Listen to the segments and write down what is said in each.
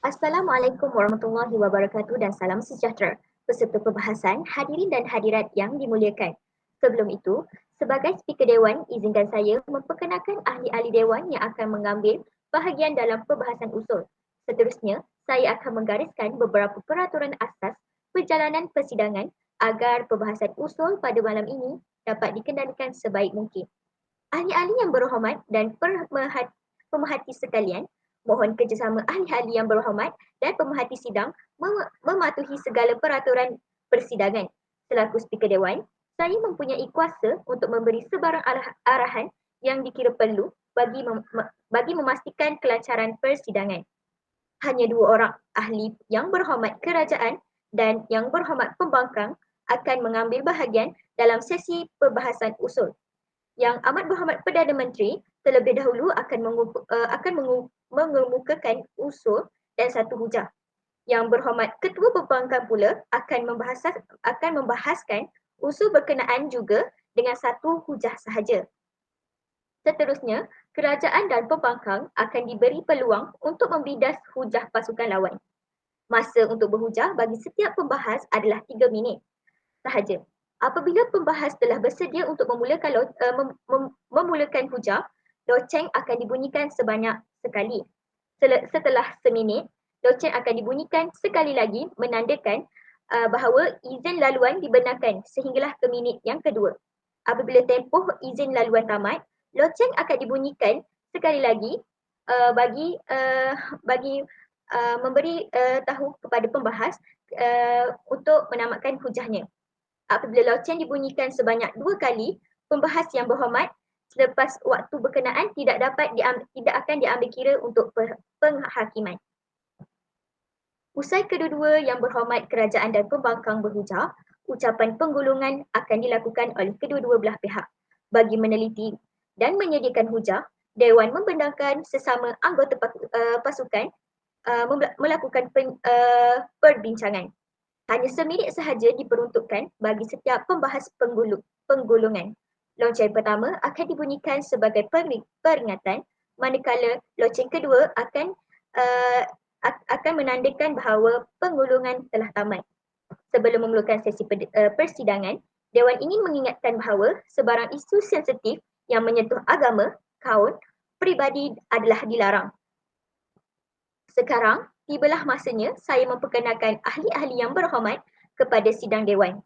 Assalamualaikum warahmatullahi wabarakatuh dan salam sejahtera. Peserta perbahasan, hadirin dan hadirat yang dimuliakan. Sebelum itu, sebagai speaker Dewan, izinkan saya memperkenalkan ahli-ahli Dewan yang akan mengambil bahagian dalam perbahasan usul. Seterusnya, saya akan menggariskan beberapa peraturan asas perjalanan persidangan agar perbahasan usul pada malam ini dapat dikendalikan sebaik mungkin. Ahli-ahli yang berhormat dan pemerhati sekalian, mohon kerjasama ahli-ahli yang berhormat dan pemerhati sidang mematuhi segala peraturan persidangan. Selaku speaker Dewan, saya mempunyai kuasa untuk memberi sebarang arahan yang dikira perlu bagi memastikan kelancaran persidangan. Hanya dua orang ahli yang berhormat kerajaan dan yang berhormat pembangkang akan mengambil bahagian dalam sesi perbahasan usul. Yang amat berhormat Perdana Menteri terlebih dahulu akan mengemukakan usul dan satu hujah. Yang berhormat Ketua Pembangkang pula akan membahaskan usul berkenaan juga dengan satu hujah sahaja. Seterusnya, kerajaan dan pembangkang akan diberi peluang untuk membidas hujah pasukan lawan. Masa untuk berhujah bagi setiap pembahas adalah 3 minit sahaja. Apabila pembahas telah bersedia untuk memulakan hujah, loceng akan dibunyikan sebanyak sekali. Setelah seminit, loceng akan dibunyikan sekali lagi menandakan bahawa izin laluan dibenarkan sehinggalah ke minit yang kedua. Apabila tempoh izin laluan tamat, loceng akan dibunyikan sekali lagi bagi memberi tahu kepada pembahas untuk menamatkan hujahnya. Apabila loceng dibunyikan sebanyak 2 kali, pembahas yang berhormat selepas waktu berkenaan tidak akan diambil kira untuk penghakiman. Usai kedua-dua yang berhormat kerajaan dan pembangkang berhujah, ucapan penggulungan akan dilakukan oleh kedua-dua belah pihak. Bagi meneliti dan menyediakan hujah, Dewan membenarkan sesama anggota pasukan melakukan perbincangan. Hanya seminit sahaja diperuntukkan bagi setiap pembahas penggulungan. Loceng pertama akan dibunyikan sebagai peringatan, manakala loceng kedua akan menandakan bahawa penggulungan telah tamat. Sebelum memulakan sesi persidangan, Dewan ingin mengingatkan bahawa sebarang isu sensitif yang menyentuh agama, kaum, peribadi adalah dilarang. Sekarang, tibalah masanya saya memperkenalkan ahli-ahli yang berhormat kepada sidang Dewan.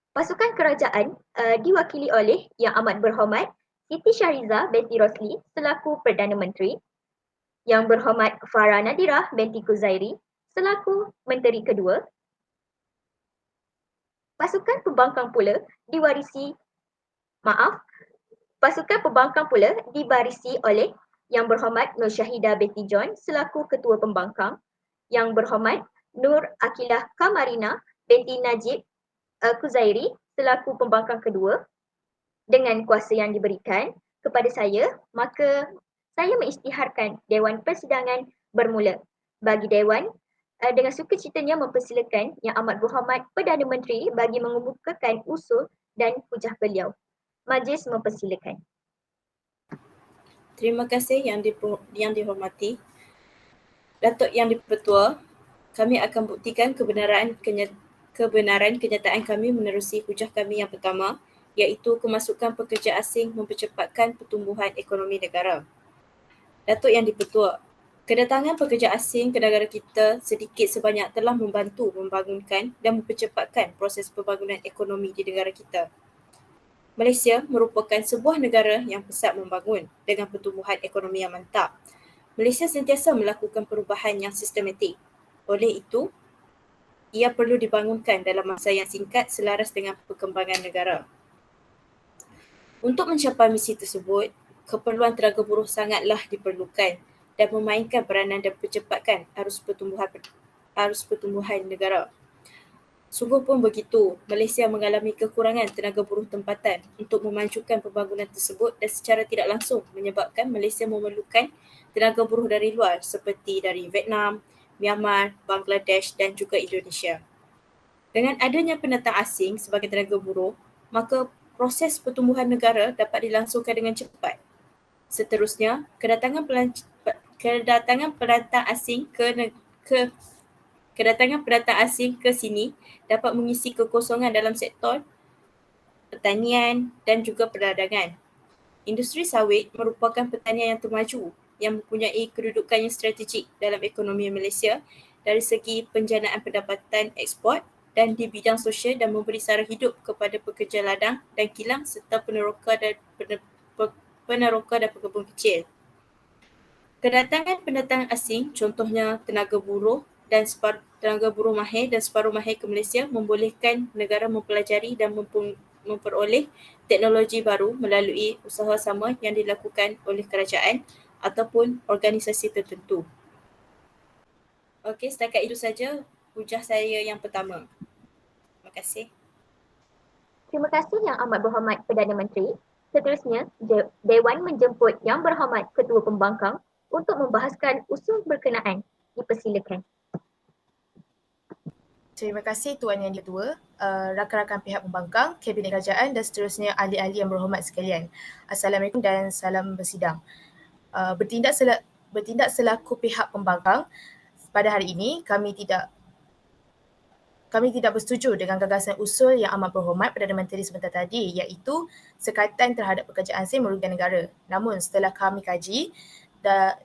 Pasukan kerajaan diwakili oleh Yang Amat Berhormat Siti Shahriza binti Rosli selaku Perdana Menteri, Yang Berhormat Farah Nadirah binti Khuzairi selaku Menteri Kedua. Pasukan pembangkang pula dibarisi oleh Yang Berhormat Nur Syahidah binti John selaku Ketua Pembangkang, Yang Berhormat Nur Akilah Kamarina binti Najib Khuzairi selaku Pembangkang Kedua. Dengan kuasa yang diberikan kepada saya, maka saya mengisytiharkan Dewan Persidangan bermula. Bagi Dewan, dengan sukacitanya mempersilakan Yang Amat Berhormat Perdana Menteri bagi mengemukakan usul dan hujah beliau. Majlis mempersilakan. Terima kasih yang dihormati. Datuk Yang di-Pertua, kami akan buktikan kebenaran kenyataan kami menerusi hujah kami yang pertama, iaitu kemasukan pekerja asing mempercepatkan pertumbuhan ekonomi negara. Datuk Yang di-Pertua, kedatangan pekerja asing ke negara kita sedikit sebanyak telah membantu membangunkan dan mempercepatkan proses pembangunan ekonomi di negara kita. Malaysia merupakan sebuah negara yang pesat membangun dengan pertumbuhan ekonomi yang mantap. Malaysia sentiasa melakukan perubahan yang sistematik. Oleh itu, ia perlu dibangunkan dalam masa yang singkat selaras dengan perkembangan negara. Untuk mencapai misi tersebut, keperluan tenaga buruh sangatlah diperlukan dan memainkan peranan dan percepatkan arus pertumbuhan negara. Sungguh pun begitu, Malaysia mengalami kekurangan tenaga buruh tempatan untuk memajukan pembangunan tersebut dan secara tidak langsung menyebabkan Malaysia memerlukan tenaga buruh dari luar seperti dari Vietnam, Myanmar, Bangladesh dan juga Indonesia. Dengan adanya pendatang asing sebagai tenaga buruh, maka proses pertumbuhan negara dapat dilangsungkan dengan cepat. Seterusnya, kedatangan pendatang asing ke Kedatangan pendatang asing ke sini dapat mengisi kekosongan dalam sektor pertanian dan juga perdagangan. Industri sawit merupakan pertanian yang termaju yang mempunyai kedudukan yang strategik dalam ekonomi Malaysia dari segi penjanaan pendapatan ekspor dan di bidang sosial dan memberi sara hidup kepada pekerja ladang dan kilang serta peneroka dan pekebun kecil. Kedatangan pendatang asing, contohnya tenaga buruh mahir dan separuh mahir ke Malaysia membolehkan negara mempelajari dan memperoleh teknologi baru melalui usaha sama yang dilakukan oleh kerajaan ataupun organisasi tertentu. Okey, setakat itu saja hujah saya yang pertama. Terima kasih. Terima kasih Yang Amat Berhormat Perdana Menteri. Seterusnya, Dewan menjemput Yang Berhormat Ketua Pembangkang untuk membahaskan usul berkenaan. Dipersilakan. Terima kasih Tuan Yang Ketua, rakan-rakan pihak pembangkang, Kabinet Kerajaan dan seterusnya ahli-ahli yang berhormat sekalian. Assalamualaikum dan salam bersidang. Bertindak selaku pihak pembangkang, pada hari ini kami tidak bersetuju dengan gagasan usul Yang Amat Berhormat Perdana Menteri sebentar tadi, iaitu sekatan terhadap pekerja asing merugikan negara. Namun setelah kami kaji,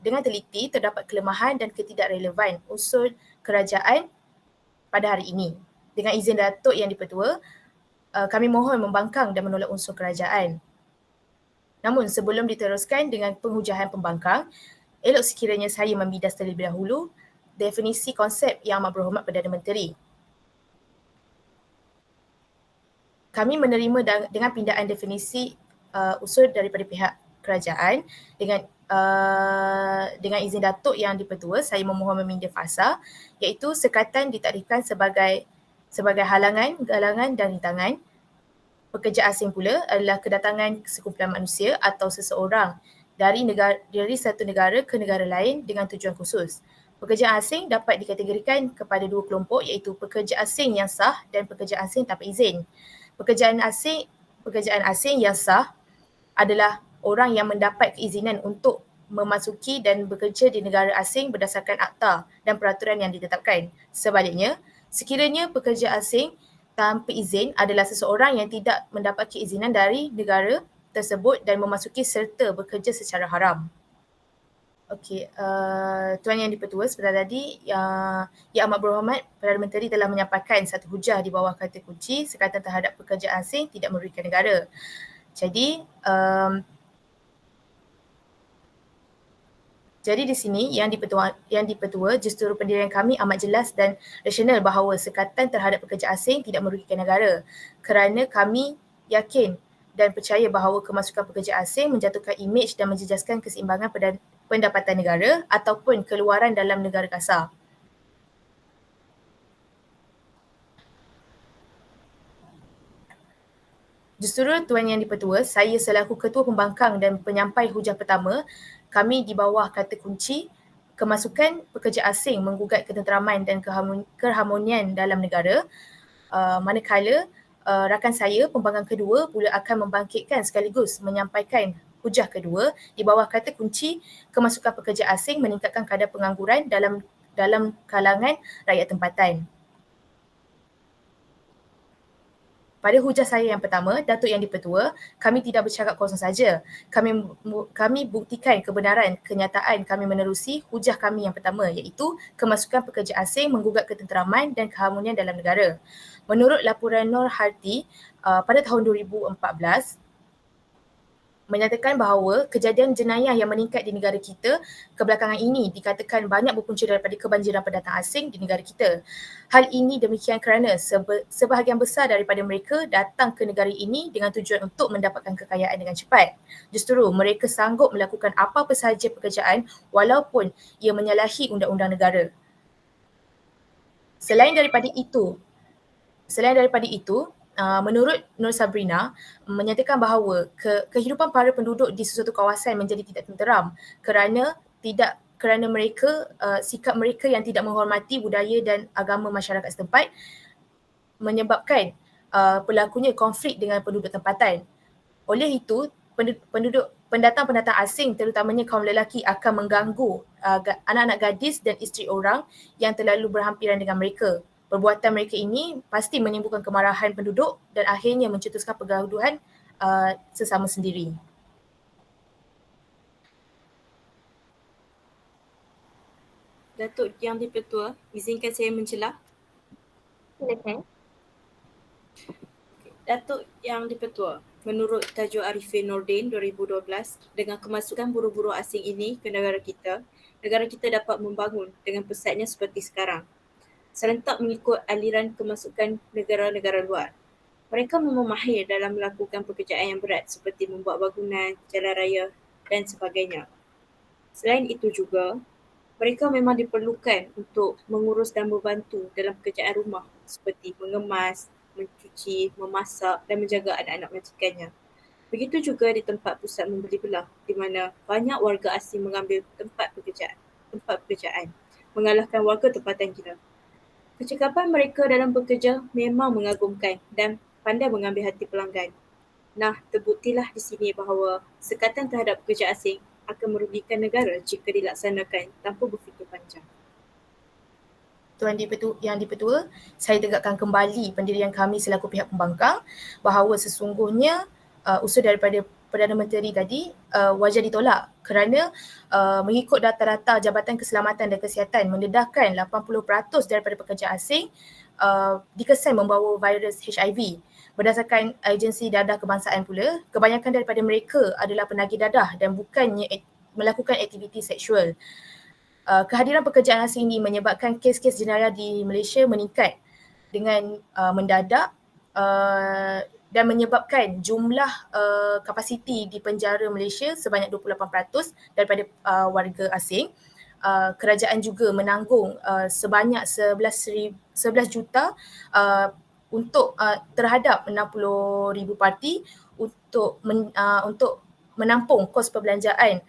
dengan teliti terdapat kelemahan dan ketidakrelevan usul kerajaan pada hari ini. Dengan izin Datuk Yang Dipertua, kami mohon membangkang dan menolak unsur kerajaan. Namun sebelum diteruskan dengan penghujahan pembangkang, elok sekiranya saya membidas terlebih dahulu definisi konsep Yang Amat Berhormat Perdana Menteri. Kami menerima dengan pindaan definisi usul daripada pihak kerajaan dengan izin Datuk Yang Dipertua, saya memohon meminda fasa, iaitu sekatan ditakdirkan sebagai halangan, galangan dan rintangan. Pekerja asing pula adalah kedatangan sekumpulan manusia atau seseorang dari satu negara ke negara lain dengan tujuan khusus. Pekerja asing dapat dikategorikan kepada dua kelompok, iaitu pekerja asing yang sah dan pekerja asing tanpa izin. Pekerjaan asing yang sah adalah orang yang mendapat keizinan untuk memasuki dan bekerja di negara asing berdasarkan akta dan peraturan yang ditetapkan. Sebaliknya, sekiranya pekerja asing tanpa izin adalah seseorang yang tidak mendapat keizinan dari negara tersebut dan memasuki serta bekerja secara haram. Okey, Tuan Yang Dipertua, sebentar tadi Yang Amat Berhormat Perdana Menteri telah menyampaikan satu hujah di bawah kata kunci sekatan terhadap pekerja asing tidak merugikan negara. Jadi di sini Yang Dipertua justru pendirian kami amat jelas dan rasional bahawa sekatan terhadap pekerja asing tidak merugikan negara, kerana kami yakin dan percaya bahawa kemasukan pekerja asing menjatuhkan imej dan menjejaskan keseimbangan pendapatan negara ataupun keluaran dalam negara kasar. Justru Tuan Yang Dipertua, saya selaku Ketua Pembangkang dan penyampai hujah pertama, kami di bawah kata kunci kemasukan pekerja asing menggugat ketenteraman dan keharmonian dalam negara, manakala rakan saya pembangkang kedua pula akan membangkitkan sekaligus menyampaikan hujah kedua di bawah kata kunci kemasukan pekerja asing meningkatkan kadar pengangguran dalam kalangan rakyat tempatan. Pada hujah saya yang pertama, Datuk Yang Dipertua, kami tidak bercakap kosong saja. Kami buktikan kebenaran kenyataan kami menerusi hujah kami yang pertama, iaitu kemasukan pekerja asing menggugat ketenteraman dan keharmonian dalam negara. Menurut laporan Nur Harti pada tahun 2014, menyatakan bahawa kejadian jenayah yang meningkat di negara kita kebelakangan ini dikatakan banyak berpunca daripada kebanjiran pendatang asing di negara kita. Hal ini demikian kerana sebahagian besar daripada mereka datang ke negara ini dengan tujuan untuk mendapatkan kekayaan dengan cepat. Justru mereka sanggup melakukan apa-apa sahaja pekerjaan walaupun ia menyalahi undang-undang negara. Selain daripada itu, menurut Nur Sabrina, menyatakan bahawa kehidupan para penduduk di sesuatu kawasan menjadi tidak tenteram kerana mereka, sikap mereka yang tidak menghormati budaya dan agama masyarakat setempat berlakunya konflik dengan penduduk tempatan. Oleh itu, pendatang-pendatang asing terutamanya kaum lelaki akan mengganggu anak-anak gadis dan isteri orang yang terlalu berhampiran dengan mereka. Perbuatan mereka ini pasti menimbulkan kemarahan penduduk dan akhirnya mencetuskan pergaduhan sesama sendiri. Datuk Yang di-Pertua, izinkan saya mencela. Silakan. Datuk Yang di-Pertua, menurut tajuk Arifin Nordin 2012, dengan kemasukan buruh-buruh asing ini ke negara kita dapat membangun dengan pesatnya seperti sekarang, serentak mengikut aliran kemasukan negara-negara luar. Mereka memang mahir dalam melakukan pekerjaan yang berat seperti membuat bangunan, jalan raya dan sebagainya. Selain itu juga, mereka memang diperlukan untuk mengurus dan membantu dalam pekerjaan rumah seperti mengemas, mencuci, memasak dan menjaga anak-anak majikannya. Begitu juga di tempat pusat membeli belah di mana banyak warga asing mengambil tempat pekerjaan, mengalahkan warga tempatan kita. Kecekapan mereka dalam bekerja memang mengagumkan dan pandai mengambil hati pelanggan. Nah, terbuktilah di sini bahawa sekatan terhadap pekerja asing akan merugikan negara jika dilaksanakan tanpa berfikir panjang. Yang di-Pertua, saya tegakkan kembali pendirian kami selaku pihak pembangkang bahawa sesungguhnya usul daripada Perdana Menteri tadi wajar ditolak kerana mengikut data-data Jabatan Keselamatan dan Kesihatan mendedahkan 80% daripada pekerja asing dikesan membawa virus HIV. Berdasarkan agensi dadah kebangsaan pula, kebanyakan daripada mereka adalah penagih dadah dan bukannya melakukan aktiviti seksual. Kehadiran pekerjaan asing ini menyebabkan kes-kes jenayah di Malaysia meningkat dengan mendadak dan menyebabkan jumlah kapasiti di penjara Malaysia sebanyak 28% daripada warga asing. Kerajaan juga menanggung sebanyak 11 juta untuk terhadap 60,000 parti untuk menampung kos perbelanjaan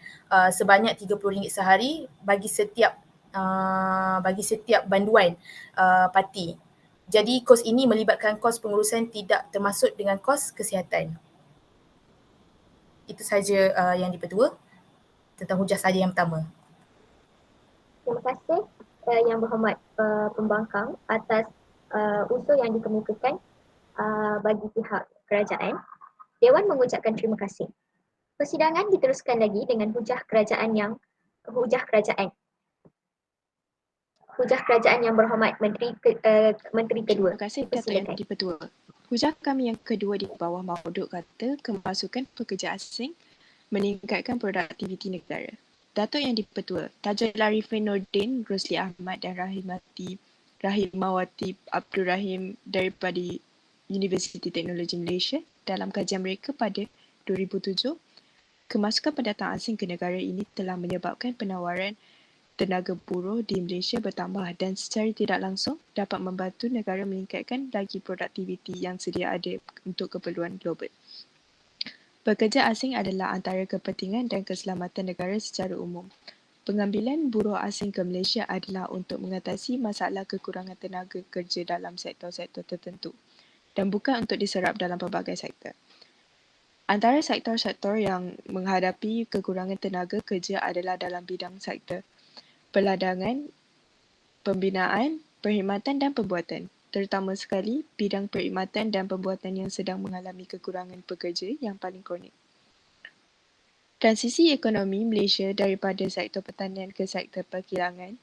sebanyak RM30 sehari bagi setiap banduan parti. Jadi kos ini melibatkan kos pengurusan tidak termasuk dengan kos kesihatan. Itu saja yang di-Pertua tentang hujah saya yang pertama. Terima kasih Yang Berhormat Pembangkang atas usul yang dikemukakan bagi pihak kerajaan. Dewan mengucapkan terima kasih. Persidangan diteruskan lagi dengan hujah kerajaan Yang Berhormat Menteri Kedua. Terima kasih Datuk Yang di-Pertua. Hujah kami yang kedua di bawah mauduk kata kemasukan pekerja asing meningkatkan produktiviti negara. Datuk Yang di-Pertua, tajuk Arifin Nordin, Rosli Ahmad dan Rahimawati Abdul Rahim daripada Universiti Teknologi Malaysia dalam kajian mereka pada 2007, kemasukan pendatang asing ke negara ini telah menyebabkan penawaran tenaga buruh di Malaysia bertambah dan secara tidak langsung dapat membantu negara meningkatkan lagi produktiviti yang sedia ada untuk keperluan global. Pekerja asing adalah antara kepentingan dan keselamatan negara secara umum. Pengambilan buruh asing ke Malaysia adalah untuk mengatasi masalah kekurangan tenaga kerja dalam sektor-sektor tertentu dan bukan untuk diserap dalam pelbagai sektor. Antara sektor-sektor yang menghadapi kekurangan tenaga kerja adalah dalam bidang sektor perladangan, pembinaan, perkhidmatan dan pembuatan. Terutama sekali bidang perkhidmatan dan pembuatan yang sedang mengalami kekurangan pekerja yang paling kronik. Transisi ekonomi Malaysia daripada sektor pertanian ke sektor perkilangan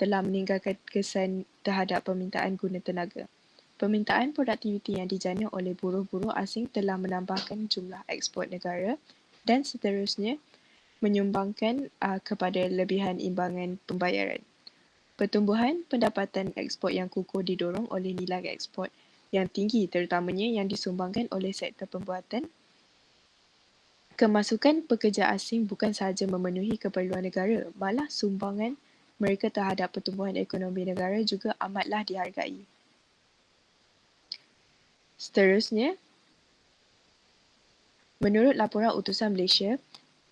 telah meninggalkan kesan terhadap permintaan guna tenaga. Permintaan produktiviti yang dijana oleh buruh-buruh asing telah menambahkan jumlah ekspor negara dan seterusnya menyumbangkan kepada lebihan imbangan pembayaran. Pertumbuhan pendapatan ekspor yang kukuh didorong oleh nilai ekspor yang tinggi terutamanya yang disumbangkan oleh sektor pembuatan. Kemasukan pekerja asing bukan sahaja memenuhi keperluan negara, malah sumbangan mereka terhadap pertumbuhan ekonomi negara juga amatlah dihargai. Seterusnya, menurut laporan utusan Malaysia,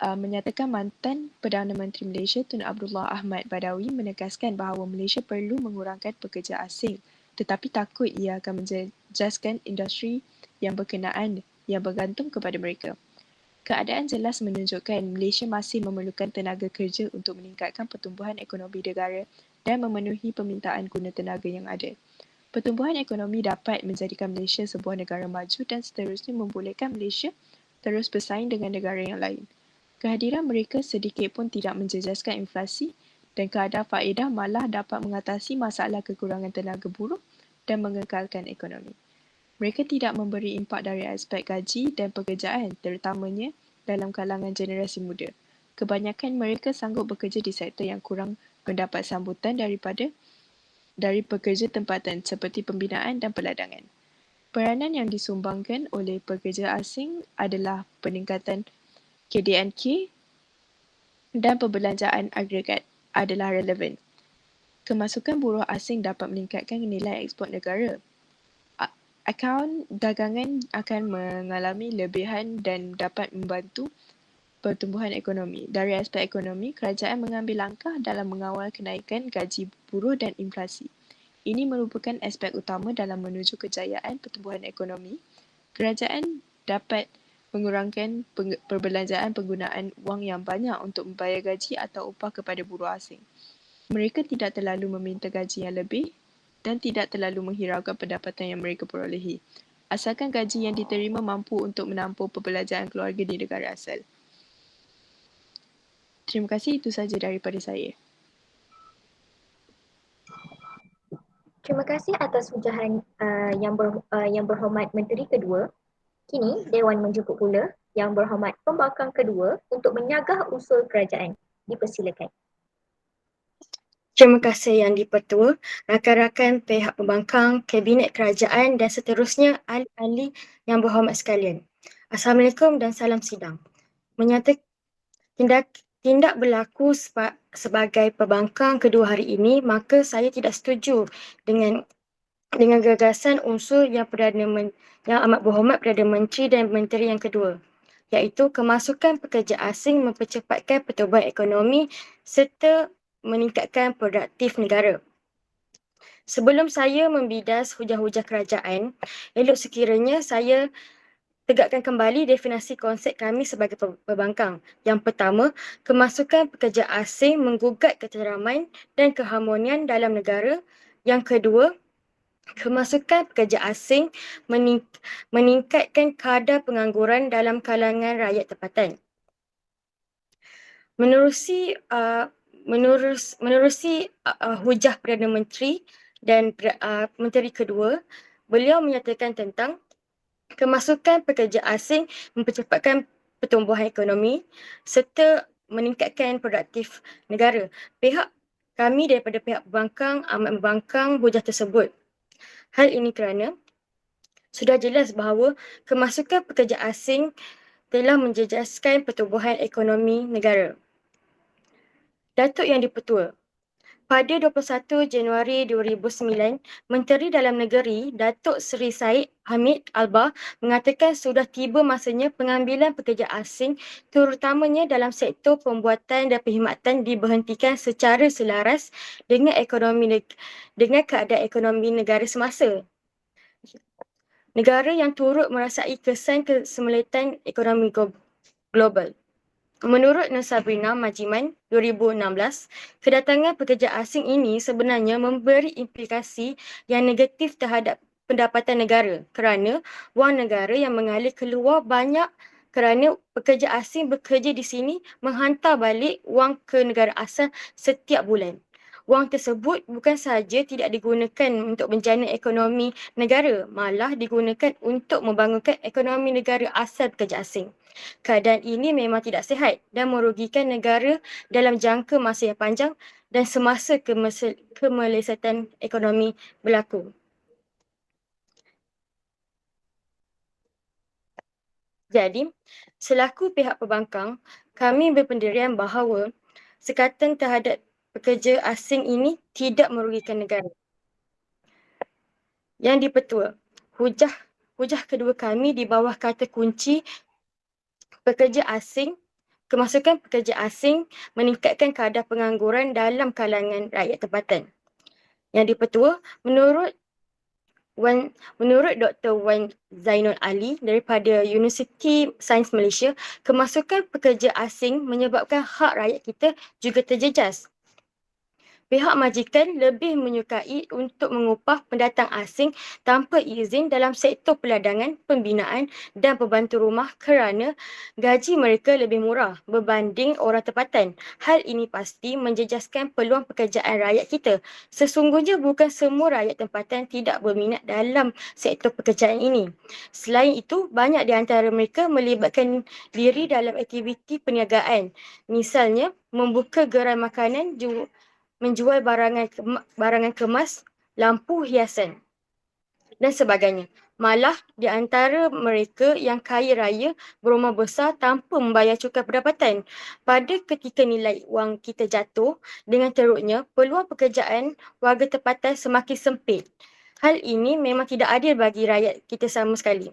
menyatakan mantan Perdana Menteri Malaysia Tun Abdullah Ahmad Badawi menegaskan bahawa Malaysia perlu mengurangkan pekerja asing tetapi takut ia akan menjejaskan industri yang berkenaan yang bergantung kepada mereka. Keadaan jelas menunjukkan Malaysia masih memerlukan tenaga kerja untuk meningkatkan pertumbuhan ekonomi negara dan memenuhi permintaan guna tenaga yang ada. Pertumbuhan ekonomi dapat menjadikan Malaysia sebuah negara maju dan seterusnya membolehkan Malaysia terus bersaing dengan negara yang lain. Kehadiran mereka sedikit pun tidak menjejaskan inflasi dan keadaan faedah malah dapat mengatasi masalah kekurangan tenaga buruh dan mengekalkan ekonomi. Mereka tidak memberi impak dari aspek gaji dan pekerjaan, terutamanya dalam kalangan generasi muda. Kebanyakan mereka sanggup bekerja di sektor yang kurang mendapat sambutan dari pekerja tempatan seperti pembinaan dan peladangan. Peranan yang disumbangkan oleh pekerja asing adalah peningkatan KDNK dan perbelanjaan agregat adalah relevan. Kemasukan buruh asing dapat meningkatkan nilai ekspor negara. Akaun dagangan akan mengalami lebihan dan dapat membantu pertumbuhan ekonomi. Dari aspek ekonomi, kerajaan mengambil langkah dalam mengawal kenaikan gaji buruh dan inflasi. Ini merupakan aspek utama dalam menuju kejayaan pertumbuhan ekonomi. Kerajaan dapat mengurangkan perbelanjaan penggunaan wang yang banyak untuk membayar gaji atau upah kepada buruh asing. Mereka tidak terlalu meminta gaji yang lebih dan tidak terlalu menghiraukan pendapatan yang mereka perolehi, asalkan gaji yang diterima mampu untuk menampung perbelanjaan keluarga di negara asal. Terima kasih, itu sahaja daripada saya. Terima kasih atas hujahan yang berhormat Menteri Kedua. Kini Dewan menjemput pula Yang Berhormat Pembangkang Kedua untuk menyagah usul kerajaan. Dipersilakan. Terima kasih Yang di-Pertua, rakan-rakan pihak pembangkang, Kabinet Kerajaan dan seterusnya ahli-ahli yang berhormat sekalian. Assalamualaikum dan salam sidang. Menyatakan tindak berlaku sebagai pembangkang kedua hari ini, maka saya tidak setuju dengan gagasan unsur yang amat berhormat Perdana Menteri dan Menteri yang kedua, iaitu kemasukan pekerja asing mempercepatkan pertumbuhan ekonomi serta meningkatkan produktif negara. Sebelum saya membidas hujah-hujah kerajaan, elok sekiranya saya tegakkan kembali definisi konsep kami sebagai pembangkang. Yang pertama, kemasukan pekerja asing menggugat ketenteraman dan keharmonian dalam negara. Yang kedua, kemasukan pekerja asing meningkatkan kadar pengangguran dalam kalangan rakyat tempatan. Menerusi hujah Perdana Menteri dan Menteri Kedua, beliau menyatakan tentang kemasukan pekerja asing mempercepatkan pertumbuhan ekonomi serta meningkatkan produktif negara. Kami daripada pihak pembangkang amat membangkang hujah tersebut. Hal ini kerana sudah jelas bahawa kemasukan pekerja asing telah menjejaskan pertumbuhan ekonomi negara. Datuk Yang di-Pertua, pada 21 Januari 2009, Menteri Dalam Negeri Datuk Seri Syed Hamid Albah mengatakan sudah tiba masanya pengambilan pekerja asing terutamanya dalam sektor pembuatan dan perkhidmatan diberhentikan secara selaras dengan keadaan ekonomi negara semasa. Negara yang turut merasai kesan kesemelitan ekonomi global. Menurut Sabrina Majiman 2016, kedatangan pekerja asing ini sebenarnya memberi implikasi yang negatif terhadap pendapatan negara kerana wang negara yang mengalir keluar banyak kerana pekerja asing bekerja di sini menghantar balik wang ke negara asal setiap bulan. Wang tersebut bukan sahaja tidak digunakan untuk menjana ekonomi negara, malah digunakan untuk membangunkan ekonomi negara asal pekerja asing. Keadaan ini memang tidak sihat dan merugikan negara dalam jangka masa yang panjang dan semasa kemelesetan ekonomi berlaku. Jadi, selaku pihak pembangkang, kami berpendirian bahawa sekatan terhadap pekerja asing ini tidak merugikan negara. Yang di-Pertua, hujah kedua kami di bawah kata kunci kemasukan pekerja asing meningkatkan kadar pengangguran dalam kalangan rakyat tempatan. Yang di-Pertua, menurut Menurut Dr. Wan Zainul Ali daripada Universiti Sains Malaysia, kemasukan pekerja asing menyebabkan hak rakyat kita juga terjejas. Pihak majikan lebih menyukai untuk mengupah pendatang asing tanpa izin dalam sektor peladangan, pembinaan dan pembantu rumah kerana gaji mereka lebih murah berbanding orang tempatan. Hal ini pasti menjejaskan peluang pekerjaan rakyat kita. Sesungguhnya bukan semua rakyat tempatan tidak berminat dalam sektor pekerjaan ini. Selain itu, banyak di antara mereka melibatkan diri dalam aktiviti perniagaan. Misalnya, membuka gerai makanan, menjual barangan kemas, lampu hiasan dan sebagainya. Malah di antara mereka yang kaya raya berumah besar tanpa membayar cukai pendapatan. Pada ketika nilai wang kita jatuh, dengan teruknya peluang pekerjaan warga tempatan semakin sempit. Hal ini memang tidak adil bagi rakyat kita sama sekali.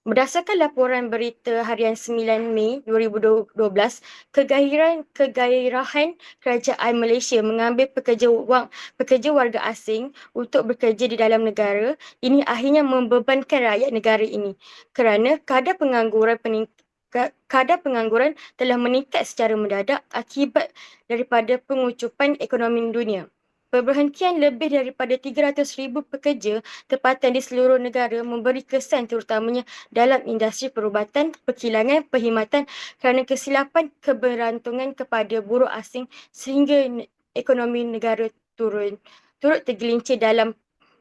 Berdasarkan laporan berita harian 9 Mei 2012, kegairahan kerajaan Malaysia mengambil pekerja warga asing untuk bekerja di dalam negara ini akhirnya membebankan rakyat negara ini kerana kadar pengangguran telah meningkat secara mendadak akibat daripada pengucupan ekonomi dunia. Perberhentian lebih daripada 300,000 pekerja tempatan di seluruh negara memberi kesan terutamanya dalam industri perubatan, perkilangan, perkhidmatan kerana kesilapan kebergantungan kepada buruh asing sehingga ekonomi negara turut tergelincir dalam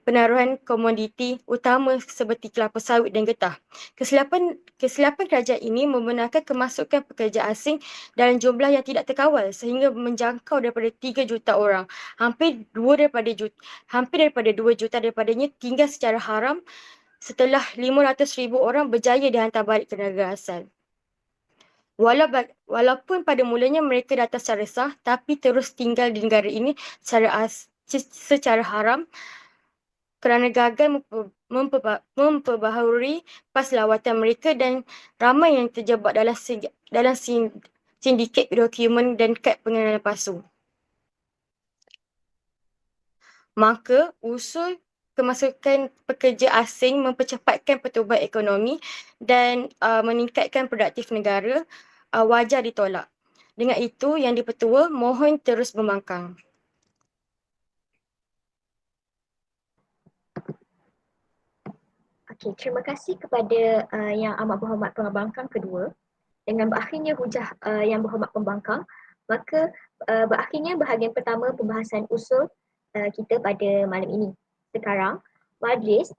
penaruhan komoditi utama seperti kelapa sawit dan getah. Kesilapan kerajaan ini membenarkan kemasukan pekerja asing dalam jumlah yang tidak terkawal sehingga menjangkau daripada 3 juta orang. Hampir daripada 2 juta daripadanya tinggal secara haram setelah 500,000 orang berjaya dihantar balik ke negara asal. Walaupun pada mulanya mereka datang secara sah tapi terus tinggal di negara ini secara haram kerana gagal memperbaharui pas lawatan mereka dan ramai yang terjebak dalam sindiket dokumen dan kad pengenalan palsu. Maka usul kemasukan pekerja asing mempercepatkan pertumbuhan ekonomi dan meningkatkan produktif negara wajar ditolak. Dengan itu, Yang di-Pertua mohon terus membangkang. Okey, terima kasih kepada Yang Amat Berhormat Pembangkang kedua. Dengan berakhirnya hujah Yang Berhormat Pembangkang, maka berakhirnya bahagian pertama pembahasan usul kita pada malam ini. Sekarang, majlis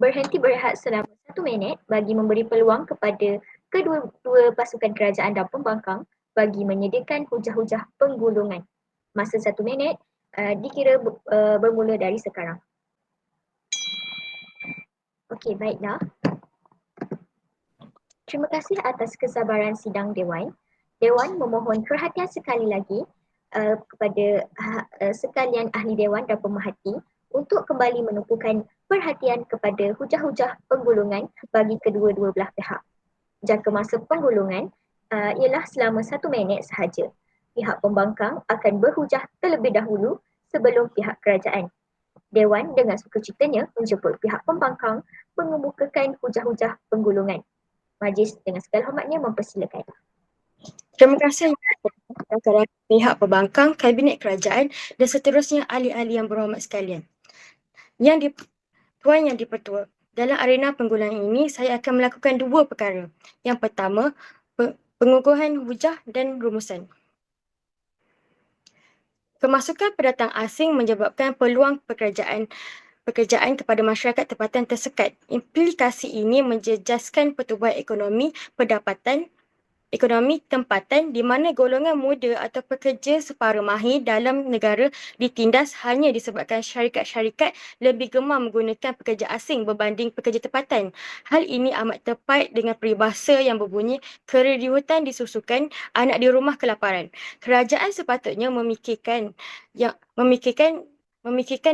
berhenti berehat selama 1 minit bagi memberi peluang kepada kedua-dua pasukan kerajaan dan pembangkang bagi menyediakan hujah-hujah penggulungan. Masa 1 minit dikira bermula dari sekarang. Okey, baiklah. Terima kasih atas kesabaran sidang Dewan. Dewan memohon perhatian sekali lagi kepada sekalian ahli Dewan dan pemerhati untuk kembali menumpukan perhatian kepada hujah-hujah penggulungan bagi kedua-dua belah pihak. Jangka masa penggulungan ialah selama 1 minit sahaja. Pihak pembangkang akan berhujah terlebih dahulu sebelum pihak kerajaan. Dewan dengan sukacitanya menjemput pihak pembangkang mengemukakan hujah-hujah penggulungan. Majlis dengan segala hormatnya mempersilakan. Terima kasih kepada pihak pembangkang, Kabinet Kerajaan dan seterusnya ahli-ahli yang berhormat sekalian. Tuan Yang di-Pertua, dalam arena penggulungan ini saya akan melakukan 2 perkara. Yang pertama, pengukuhan hujah dan rumusan. Kemasukan pendatang asing menyebabkan peluang pekerjaan kepada masyarakat tempatan tersekat. Implikasi ini menjejaskan pertumbuhan ekonomi tempatan di mana golongan muda atau pekerja separa mahir dalam negara ditindas hanya disebabkan syarikat-syarikat lebih gemar menggunakan pekerja asing berbanding pekerja tempatan. Hal ini amat tepat dengan peribahasa yang berbunyi kera di hutan disusukan, anak di rumah kelaparan. Kerajaan sepatutnya memikirkan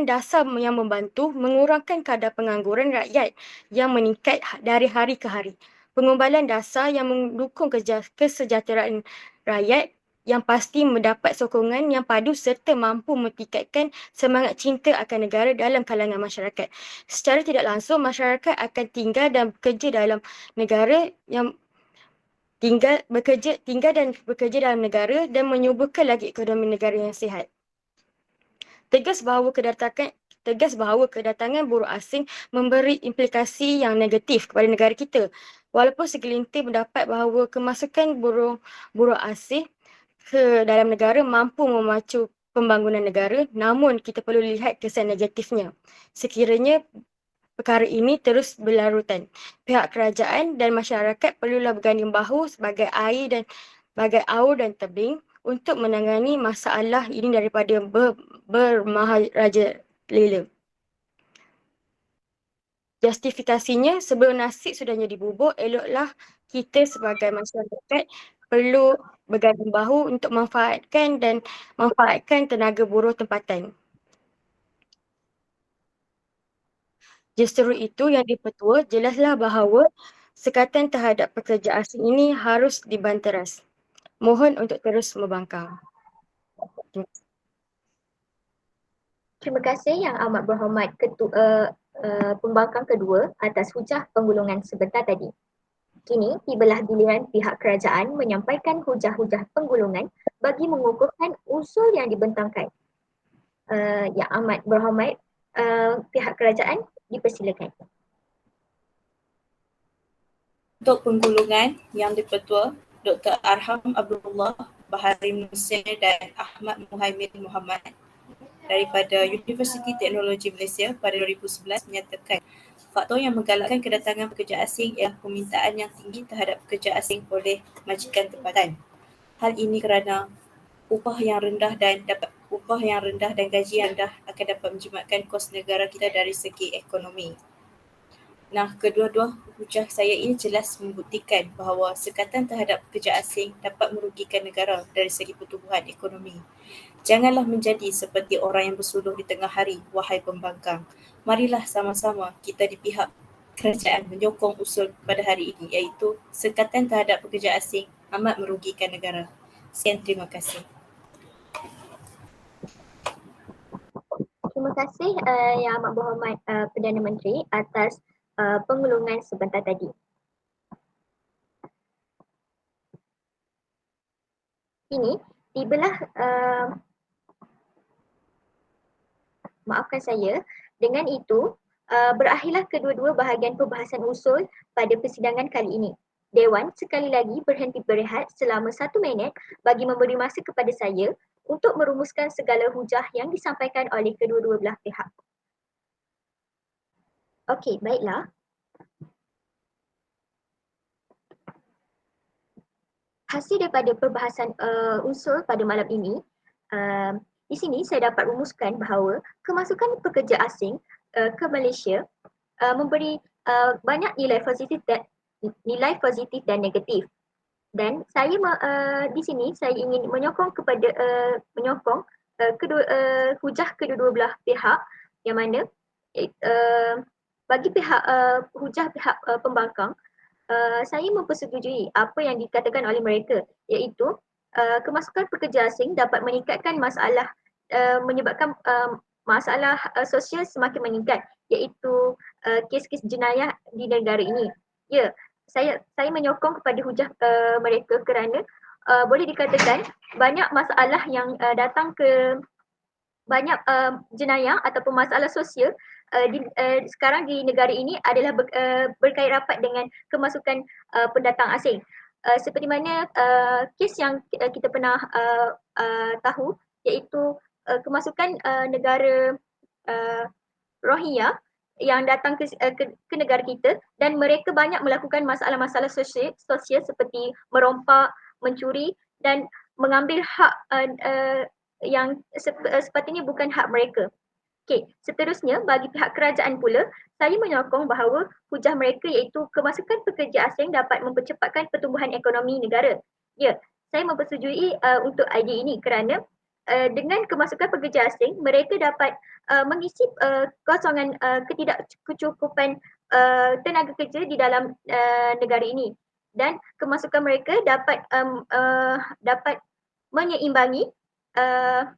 dasar yang membantu mengurangkan kadar pengangguran rakyat yang meningkat dari hari ke hari. Pengumbalan dasar yang mendukung kesejahteraan rakyat yang pasti mendapat sokongan yang padu serta mampu meningkatkan semangat cinta akan negara dalam kalangan masyarakat. Secara tidak langsung, masyarakat akan tinggal dan bekerja dalam negara yang tinggal dan bekerja dalam negara dan menyuburkan lagi ekonomi negara yang sihat. Tegas bahawa kedatangan buruh asing memberi implikasi yang negatif kepada negara kita. Walaupun segelintir mendapat bahawa kemasukan buruh asing ke dalam negara mampu memacu pembangunan negara, namun kita perlu lihat kesan negatifnya. Sekiranya perkara ini terus berlarutan, pihak kerajaan dan masyarakat perlulah berganding bahu sebagai aur dan tebing untuk menangani masalah ini daripada bermaharajalela. Justifikasinya, sebelum nasi sudah jadi bubur, eloklah kita sebagai masyarakat perlu berganding bahu untuk manfaatkan tenaga buruh tempatan. Justru itu yang dipetua, jelaslah bahawa sekatan terhadap pekerja asing ini harus dibanteras. Mohon untuk terus membangkang. Terima kasih Yang Amat Berhormat Pembangkang kedua atas hujah penggulungan sebentar tadi. Kini tibalah giliran pihak kerajaan menyampaikan hujah-hujah penggulungan bagi mengukuhkan usul yang dibentangkan. Yang Amat Berhormat pihak kerajaan dipersilakan. Untuk penggulungan yang dipertua Dr. Arham Abdullah Bahari Musir dan Ahmad Muhaimin Muhammad daripada Universiti Teknologi Malaysia pada 2011 menyatakan faktor yang menggalakkan kedatangan pekerja asing ialah permintaan yang tinggi terhadap pekerja asing oleh majikan tempatan. Hal ini kerana upah yang rendah dan gaji yang rendah akan dapat menjimatkan kos negara kita dari segi ekonomi. Nah, kedua-dua hujah saya ini jelas membuktikan bahawa sekatan terhadap pekerja asing dapat merugikan negara dari segi pertumbuhan ekonomi. Janganlah menjadi seperti orang yang bersuluh di tengah hari, wahai pembangkang. Marilah sama-sama kita di pihak kerajaan menyokong usul pada hari ini, iaitu sekatan terhadap pekerja asing amat merugikan negara. Sekian, terima kasih. Terima kasih Yang Amat Berhormat Perdana Menteri atas penggulungan sebentar tadi. Ini tibalah maafkan saya, dengan itu berakhirlah kedua-dua bahagian perbahasan usul pada persidangan kali ini. Dewan sekali lagi berhenti berehat selama 1 minit bagi memberi masa kepada saya untuk merumuskan segala hujah yang disampaikan oleh kedua-dua belah pihak. Okey, baiklah. Hasil daripada perbahasan usul pada malam ini, di sini saya dapat rumuskan bahawa kemasukan pekerja asing ke Malaysia memberi banyak nilai positif dan negatif. Dan saya di sini saya ingin menyokong hujah kedua-dua belah pihak, yang mana bagi hujah pihak pembangkang, saya mempersetujui apa yang dikatakan oleh mereka, iaitu kemasukan pekerja asing dapat meningkatkan menyebabkan masalah sosial semakin meningkat, iaitu kes-kes jenayah di negara ini. Ya, saya menyokong kepada hujah mereka kerana boleh dikatakan banyak masalah yang datang ke banyak jenayah ataupun masalah sosial sekarang di negara ini adalah berkait rapat dengan kemasukan pendatang asing. Seperti mana kes yang kita pernah tahu, iaitu kemasukan negara Rohingya yang datang ke negara kita, dan mereka banyak melakukan masalah-masalah sosial seperti merompak, mencuri dan mengambil hak yang sepatutnya bukan hak mereka. Okey, seterusnya bagi pihak kerajaan pula, saya menyokong bahawa hujah mereka iaitu kemasukan pekerja asing dapat mempercepatkan pertumbuhan ekonomi negara. Ya, saya mempersetujui untuk idea ini kerana dengan kemasukan pekerja asing, mereka dapat mengisi kosongan ketidakcukupan tenaga kerja di dalam negara ini, dan kemasukan mereka dapat menyeimbangi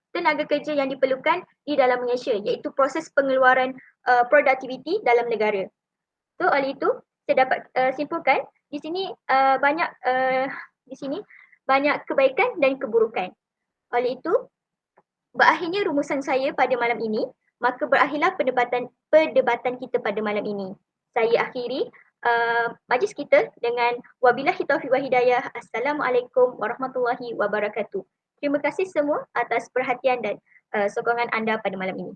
tenaga kerja yang diperlukan di dalam Malaysia, iaitu proses pengeluaran produktiviti dalam negara. So oleh itu saya dapat simpulkan di sini banyak kebaikan dan keburukan. Oleh itu berakhirnya rumusan saya pada malam ini, maka berakhirlah perdebatan kita pada malam ini. Saya akhiri majlis kita dengan wabillahi taufiq wal hidayah. Assalamualaikum warahmatullahi wabarakatuh. Terima kasih semua atas perhatian dan sokongan anda pada malam ini.